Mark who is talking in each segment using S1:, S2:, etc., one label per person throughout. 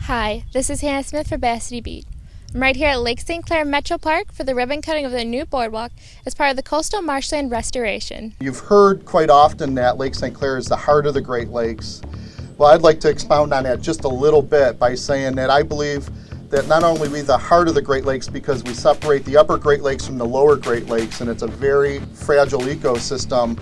S1: Hi, this is Hannah Smith for Bassity Beat. I'm right here at Lake St. Clair Metropark for the ribbon cutting of the new boardwalk as part of the coastal marshland restoration.
S2: You've heard quite often that Lake St. Clair is the heart of the Great Lakes. Well, I'd like to expound on that just a little bit by saying that I believe that not only are we the heart of the Great Lakes because we separate the upper Great Lakes from the lower Great Lakes, and it's a very fragile ecosystem,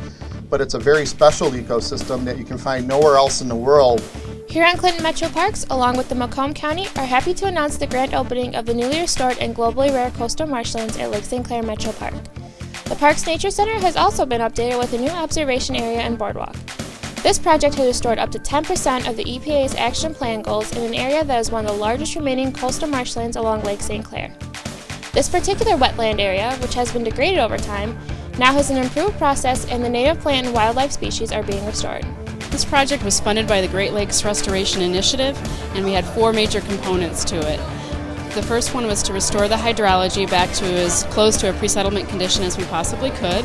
S2: but it's a very special ecosystem that you can find nowhere else in the world.
S1: Huron-Clinton Metroparks, along with the Macomb County, are happy to announce the grand opening of the newly restored and globally rare coastal marshlands at Lake St. Clair Metropark. The park's nature center has also been updated with a new observation area and boardwalk. This project has restored up to 10% of the EPA's action plan goals in an area that is one of the largest remaining coastal marshlands along Lake St. Clair. This particular wetland area, which has been degraded over time, now has an improved process and the native plant and wildlife species are being restored.
S3: This project was funded by the Great Lakes Restoration Initiative, and we had four major components to it. The first one was to restore the hydrology back to as close to a pre-settlement condition as we possibly could.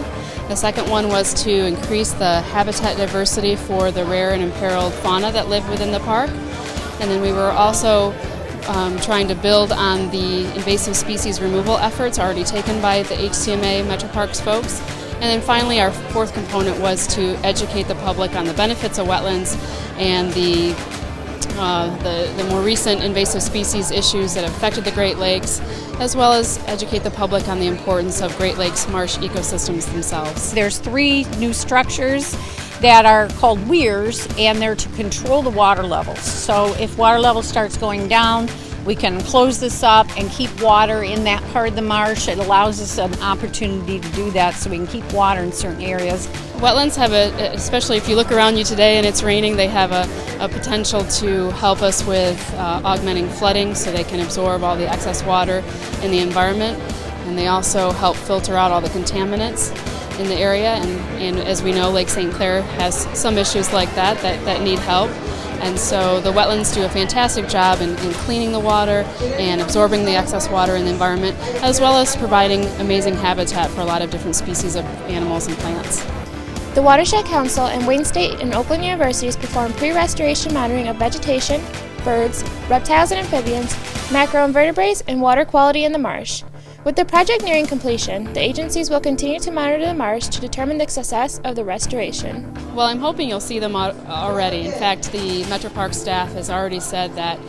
S3: The second one was to increase the habitat diversity for the rare and imperiled fauna that live within the park. And then we were also trying to build on the invasive species removal efforts already taken by the HCMA Metroparks folks. And then finally, our fourth component was to educate the public on the benefits of wetlands and the more recent invasive species issues that have affected the Great Lakes, as well as educate the public on the importance of Great Lakes marsh ecosystems themselves.
S4: There's three new structures that are called weirs, and they're to control the water levels. So if water level starts going down, we can close this up and keep water in that part of the marsh. It allows us an opportunity to do that so we can keep water in certain areas.
S3: Wetlands have especially if you look around you today and it's raining, they have a potential to help us with augmenting flooding so they can absorb all the excess water in the environment. And they also help filter out all the contaminants in the area. And as we know, Lake St. Clair has some issues like that need help. And so the wetlands do a fantastic job in cleaning the water and absorbing the excess water in the environment, as well as providing amazing habitat for a lot of different species of animals and plants.
S1: The Watershed Council and Wayne State and Oakland universities perform pre-restoration monitoring of vegetation, birds, reptiles and amphibians, macroinvertebrates, and water quality in the marsh. With the project nearing completion, the agencies will continue to monitor the marsh to determine the success of the restoration.
S3: Well, I'm hoping you'll see them already. In fact, the Metroparks staff has already said that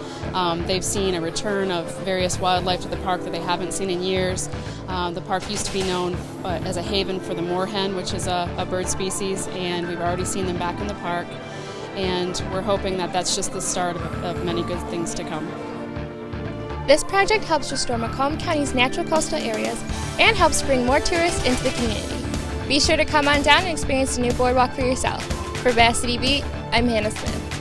S3: they've seen a return of various wildlife to the park that they haven't seen in years. The park used to be known as a haven for the moorhen, which is a bird species, and we've already seen them back in the park. And we're hoping that that's just the start of many good things to come.
S1: This project helps restore Macomb County's natural coastal areas and helps bring more tourists into the community. Be sure to come on down and experience the new boardwalk for yourself. For Bassity Beat, I'm Hannah Smith.